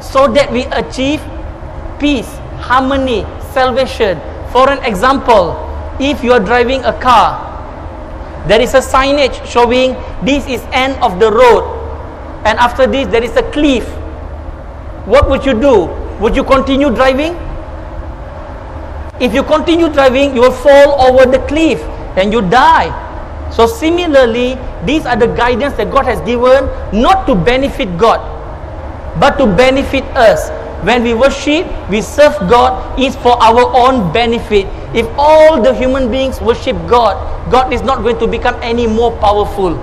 so that we achieve peace, harmony, salvation. For an example, if you are driving a car, there is a signage showing this is end of the road, and after this there is a cliff. What would you do? Would you continue driving? If you continue driving, you will fall over the cliff and you die. So similarly, these are the guidance that God has given, not to benefit God, but to benefit us. When we worship, we serve God, is for our own benefit. If all the human beings worship God, God is not going to become any more powerful.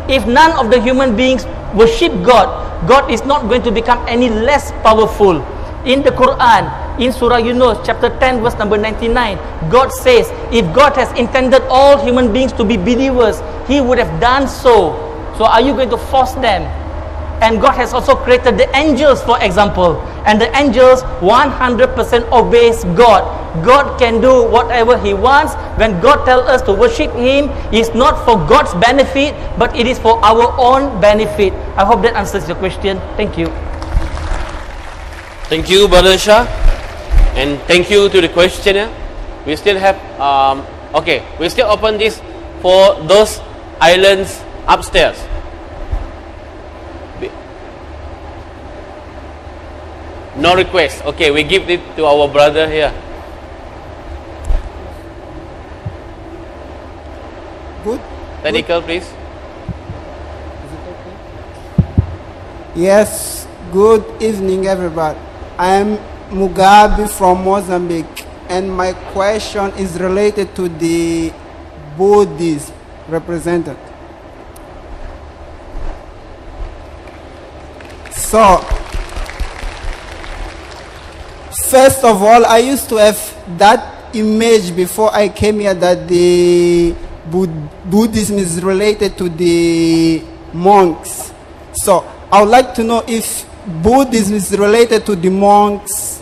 If none of the human beings worship God, God is not going to become any less powerful. In the Quran, in Surah Yunus, chapter 10, verse number 99, God says, if God has intended all human beings to be believers, He would have done so. So are you going to force them? And God has also created the angels, for example. And the angels 100% obeys God. God can do whatever He wants. When God tells us to worship Him, it's not for God's benefit, but it is for our own benefit. I hope that answers your question. Thank you. Thank you, Brother Shah. And thank you to the questioner. We still have, okay, we still open this for those islands upstairs. No request. Okay, we give it to our brother here. Good. Technical, please. Is it okay? Yes. Good evening, everybody. I am Mugabe from Mozambique, and my question is related to the Buddhist represented. So, first of all, I used to have that image before I came here that the Buddhism is related to the monks. So, I would like to know if Buddhism is related to the monks,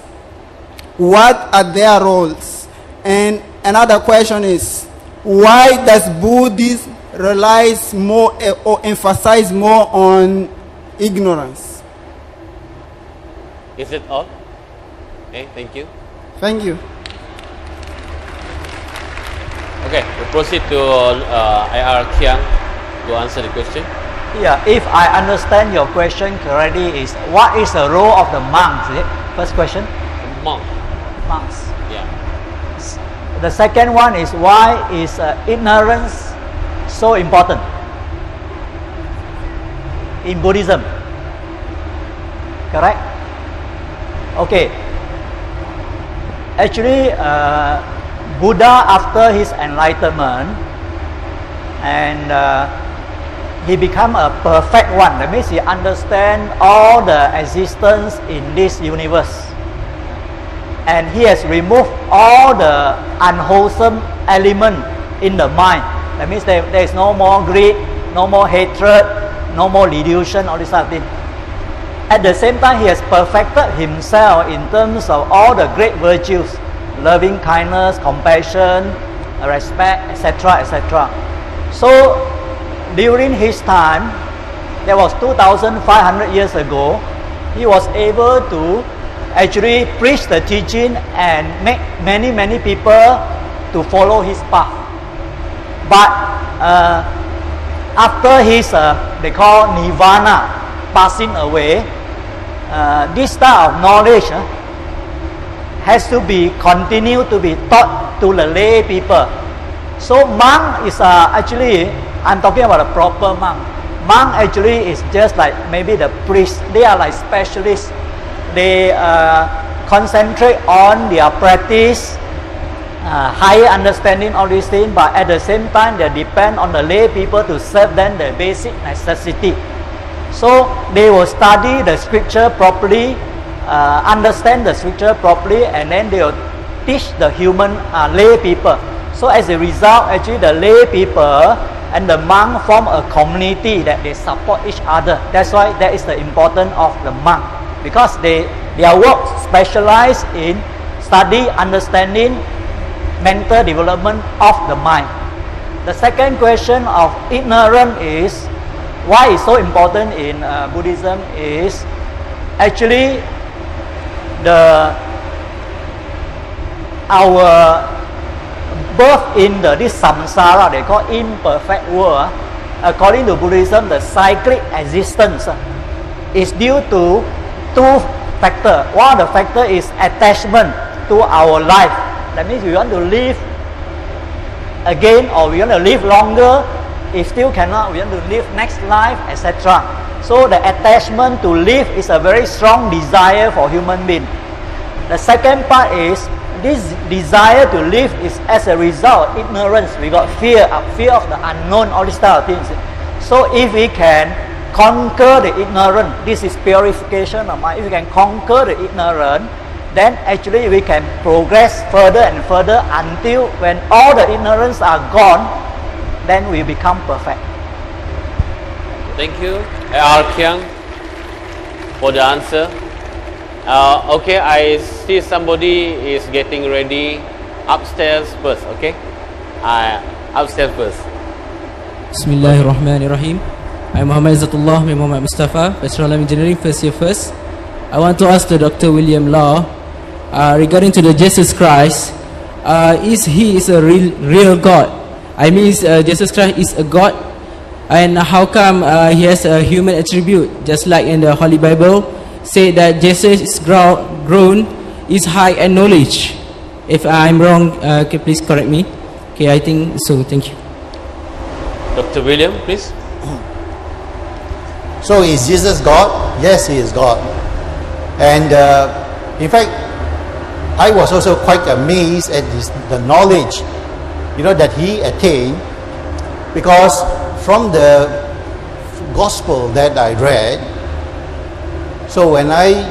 what are their roles? And another question is, why does Buddhism relies more or emphasize more on ignorance? Is it all? Okay, thank you. Thank you. Okay, we proceed to IR Kiang to answer the question. Yeah, if I understand your question correctly, is what is the role of the monks? Is it? First question. Monk. Monks. Yeah. The second one is why is ignorance so important in Buddhism? Correct? Okay. Actually, Buddha, after his enlightenment, and he become a perfect one. That means he understands all the existence in this universe. And he has removed all the unwholesome element in the mind. That means there is no more greed, no more hatred, no more delusion, all this sort of thing. At the same time, he has perfected himself in terms of all the great virtues, loving kindness, compassion, respect, etc., etc. So, during his time, that was 2,500 years ago, he was able to actually preach the teaching and make many people to follow his path. But after his, they call nirvana, passing away, this type of knowledge has to be continued to be taught to the lay people. So monk is actually, I'm talking about a proper monk. Monk actually is just like maybe the priest. They are like specialists. They concentrate on their practice, higher understanding all these things, but at the same time they depend on the lay people to serve them the basic necessity. So they will study the scripture properly, understand the scripture properly, and then they will teach the human lay people. So as a result, actually the lay people and the monk form a community that they support each other. That's why that is the importance of the monk, because their work specialized in study, understanding, mental development of the mind. The second question of ignorance is, why it's so important in Buddhism is Actually, our birth in this samsara, they call imperfect world, according to Buddhism, the cyclic existence is due to two factors. One of the factors is attachment to our life. That means we want to live again, or we want to live longer. If still cannot, we want to live next life, etc. So the attachment to live is a very strong desire for human being. The second part is this desire to live is as a result of ignorance. We got fear of the unknown, all these type of things. So if we can conquer the ignorance, this is purification of mind. If we can conquer the ignorance, then actually we can progress further and further until when all the ignorance are gone, then we become perfect. Thank you, R. Kyang, for the answer. Okay, I see somebody is getting ready upstairs first. Okay, upstairs first. Bismillahirrahmanirrahim. I'm Muhammad Izzatullah bin Muhammad Mustafa, Bachelor of Engineering, first year first. I want to ask the Dr. William Law regarding to the Jesus Christ. Is he a real God? I mean, Jesus Christ is a God, and how come he has a human attribute, just like in the Holy Bible say that Jesus is grown is high and knowledge. If I'm wrong, okay, please correct me. Okay, I think so. Thank you. Dr. William, please. So is Jesus God? Yes, he is God. And in fact, I was also quite amazed at the knowledge, that he attained, because from the gospel that I read, so when I